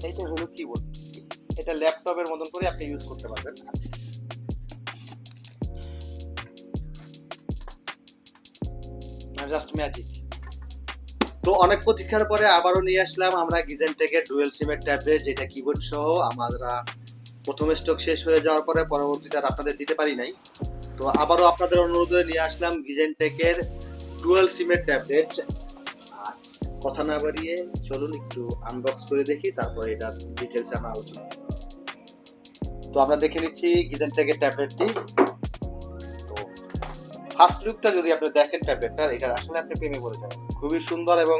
এইটা হলো কিবোর্ড। এটা ল্যাপটপের মতন করে আপনি ইউজ করতে পারবেন। Just magic. তো অনেক প্রতীক্ষার পরে আবারও নিয়ে আসলাম আমরা গিজেনটেকের ডুয়েল সিমের ট্যাবলেট, যেটা কিবোর্ড সহ। আমরা প্রথম স্টক শেষ হয়ে যাওয়ার পরে পরবর্তীতে আর আপনাদের দিতে পারি নাই। তো আবারও আপনাদের অনুরোধে নিয়ে আসলাম গিজেনটেকের ডুয়েল সিমের ট্যাবলেট। কথা না বাড়িয়ে চলুন একটু আনবক্স করে দেখি, তারপরে এটা ডিটেলসে আমরা আলোচনা। তো আমরা দেখে নিচ্ছি গিজেনটেকের ট্যাবলেটটি। তো ফার্স্ট লুকটা যদি আপনি দেখেন ট্যাবলেটটা, এটা আসলে আপনি প্রেমে পড়ে যাবেন। খুবই সুন্দর এবং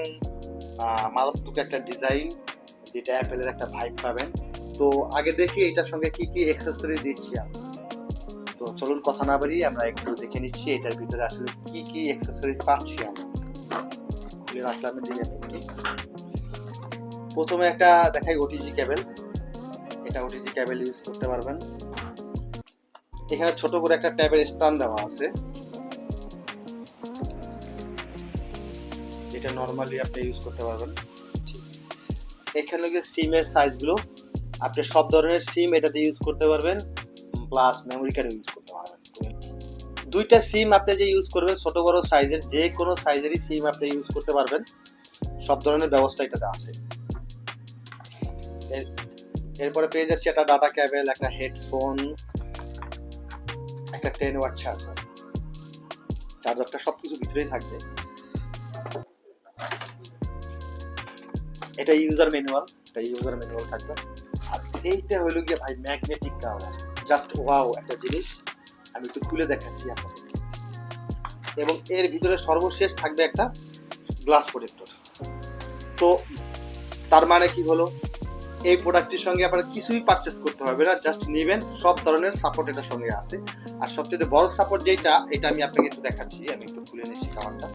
মারাত্মক একটা ডিজাইন, যেটা অ্যাপেলের একটা ভাইব পাবেন। তো আগে দেখি এটার সঙ্গে কি কি অ্যাকসেসরি দিচ্ছি আমি। তো চলুন কথা না বাড়িয়ে আমরা একটু দেখে নিচ্ছি এটার ভিতরে আসলে কি কি অ্যাকসেসরিজ পাচ্ছি আমরা। খুলে রাখলাম এদিকে। প্রথমে একটা দেখাই ওটিজি কেবল। এটা ওটিজি কেবল ইউজ করতে পারবেন। এখানে ছোট করে একটা ট্যাবের স্ট্যান্ড দেওয়া আছে, যেটা নরমালি আপনি ইউজ করতে পারবেন। এখানে সিমের সাইজগুলো, আপনি সব ধরনের সিম এটাতে ইউজ করতে পারবেন, প্লাস মেমোরি কার্ড ইউজ করতে পারবেন। দুইটা সিম আপনি যে ইউজ করবেন, ছোট বড় সাইজের যে কোনো সাইজেরই সিম আপনি ইউজ করতে পারবেন। সব ধরনের ব্যবস্থা এটাতে আছে। এরপরে পেয়ে যাচ্ছি একটা ডাটা কেবল, একটা হেডফোন, একটা 10 ওয়াট চার্জার। চার্জারটা সবকিছু ভিতরেই থাকবে। এটা ইউজার ম্যানুয়াল, থাকবে। আর এইটা হলো গিয়ে ভাই ম্যাগনেটিক কভার। জাস্ট ওয়াও একটা জিনিস, আমি একটু খুলে দেখাচ্ছি আপনাদের। এবং এর ভিতরে সর্বশেষ থাকবে একটা গ্লাস প্রোটেক্টর। তো তার মানে কি হলো, এই প্রোডাক্টটির সঙ্গে আপনার কিছুই পারচেস করতে হবে না, জাস্ট নেবেন। সব ধরনের সাপোর্ট এটার সঙ্গে আছে। আর সবচেয়ে বড় সাপোর্ট যেটা, এটা আমি আপনাকে একটু দেখাচ্ছি। আমি একটু খুলে নিচ্ছি কাভারটা।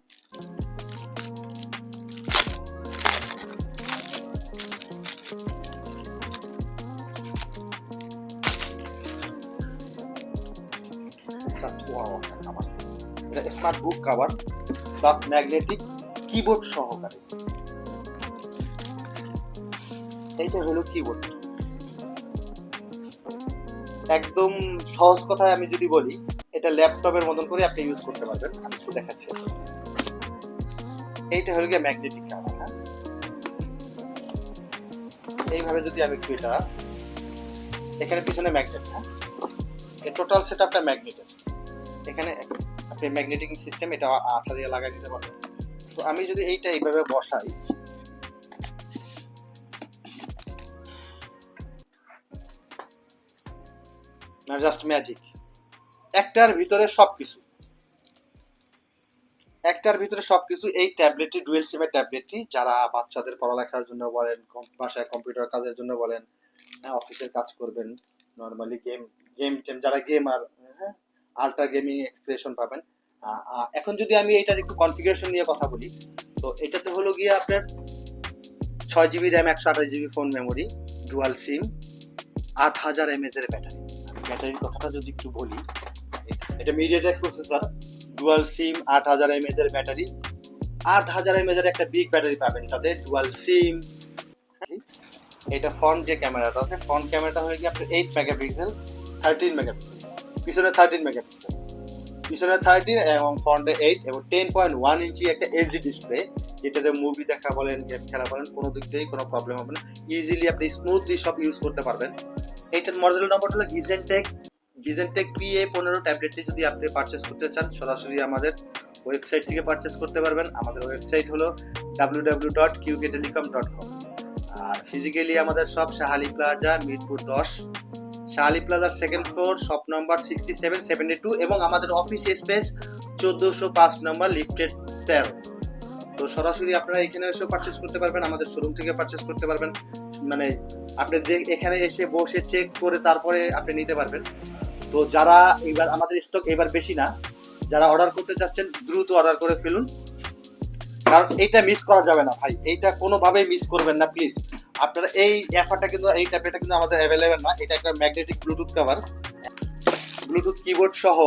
জাস্ট ওয়াও একটা কাভার। এটা স্মার্ট বুক কাভার প্লাস ম্যাগনেটিক কিবোর্ড সহকারে। এইটা হলো কিবোর্ড। একদম সহজ কথায় আমি যদি বলি, এটা ল্যাপটপের মতন করে আপনি ইউজ করতে পারবেন। আমি একটু দেখাচ্ছি। এইটা হলো গিয়ে ম্যাগনেটিক কাভার। হ্যাঁ, এইভাবে যদি আমি একটু এটা, এখানে পিছনে ম্যাগনেট। হ্যাঁ, এই টোটাল সেটআপটা ম্যাগনেটের। এখানে আপনি ম্যাগনেটিক সিস্টেম, এটা আঠা দিয়ে লাগাই দিতে পারবেন। তো আমি যদি এইটা এইভাবে বসাই, না জাস্ট ম্যাজিক। একটার ভিতরে সবকিছু, এই ট্যাবলেটটি, ডুয়েল সিমের ট্যাবলেটটি, যারা বাচ্চাদের পড়ালেখার জন্য বলেন, বাসায় কম্পিউটার কাজের জন্য বলেন, অফিসের কাজ করবেন, নর্মালি গেম গেম টেম যারা গেমার, হ্যাঁ, আল্ট্রা গেমিং এক্সপ্রেশন পাবেন। এখন যদি আমি এটার একটু কনফিগারেশন নিয়ে কথা বলি, তো এটাতে হলো গিয়ে আপনার 6 GB RAM, 128 GB phone memory, dual SIM, 8000 mAh এর ব্যাটারি। ব্যাটারির কথাটা যদি একটু বলি, এটা MediaTek processor, dual SIM, 8000 mAh এর ব্যাটারি। 8000 mAh এর একটা বিগ ব্যাটারি পাবেন এটাতে, ডুয়াল সিম। এটা ফ্রন্ট যে ক্যামেরাটা আছে, ফ্রন্ট ক্যামেরাটা হয়ে গিয়ে আপনার 8 মেগাপিক্সেল, 13 মেগাপিক্সেল। পিছনে 13 মেগাপিক্সেল, পিছনে 13 এবং ফ্রন্টে 8, এবং 10.1 ইঞ্চি একটা এইচডি ডিসপ্লে, যেটাতে মুভি দেখা বলেন, গেম খেলা বলেন, কোনো দিক থেকেই কোনো প্রবলেম হবে না। ইজিলি আপনি স্মুথলি সব ইউজ করতে পারবেন। এইটার মডেল নাম্বার হলো গিজেনটেক PA15 ট্যাবলেটটি। যদি আপনি পারচেস করতে চান, সরাসরি আমাদের ওয়েবসাইট থেকে পারচেস করতে পারবেন। আমাদের ওয়েবসাইট হলো www.qktelecom.com। আর ফিজিক্যালি আমাদের সব শাহালি প্লাজা, মিরপুর 10, শাহালি প্লাজার সেকেন্ড ফ্লোর, শপ নাম্বার 6772, এবং আমাদের অফিস স্পেস 1405 নম্বর, লিফটেড 13। তো সরাসরি আপনারা এখানে এসে পারচেস করতে পারবেন, আমাদের শোরুম থেকে পারচেস করতে পারবেন। মানে আপনি এখানে এসে বসে চেক করে তারপরে আপনি নিতে পারবেন। তো যারা এবার, আমাদের স্টক এবার বেশি না, যারা অর্ডার করতে চাচ্ছেন দ্রুত অর্ডার করে ফেলুন, কারণ এইটা মিস করা যাবে না ভাই। এইটা কোনোভাবেই মিস করবেন না প্লিজ। আপনারা এই অ্যাপারটা কিন্তু, এই ট্যাবলেটটা কিন্তু আমাদের অ্যাভেলেবেল না। এটা একটা magnetic Bluetooth cover, Bluetooth keyboard সহ,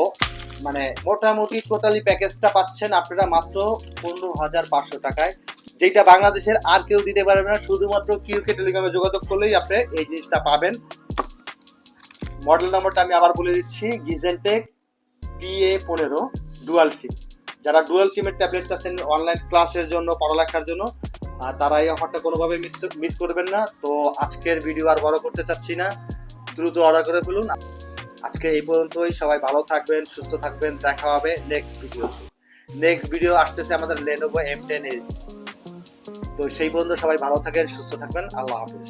মানে মোটামুটি টোটালি প্যাকেজটা পাচ্ছেন আপনারা মাত্র 15,500 টাকায়। যেটা বাংলাদেশের আর কেউ দিতে পারবে না, শুধুমাত্র কিউকে টেলিকমে যোগাযোগ করলেই আপনি এই জিনিসটা পাবেন। মডেল নাম্বারটা আমি আবার বলে দিচ্ছি, গিজেনটেক PA15 ডুয়াল সিম। যারা ডুয়াল সিমের ট্যাবলেট চাচ্ছেন অনলাইন ক্লাসের জন্য, পড়ালেখার জন্য, তারা এই অফারটা কোনোভাবে মিস করবেন না। তো আজকের ভিডিও আর বড় করতে চাচ্ছি না, দ্রুত অর্ডার করে ফেলুন। আজকে এই পর্যন্তই, সবাই ভালো থাকবেন, সুস্থ থাকবেন, দেখা হবে নেক্সট ভিডিও আসতেছে আমাদের Lenovo M10 এর। তো সেই পর্যন্ত সবাই ভালো থাকেন, সুস্থ থাকবেন, আল্লাহ হাফেজ।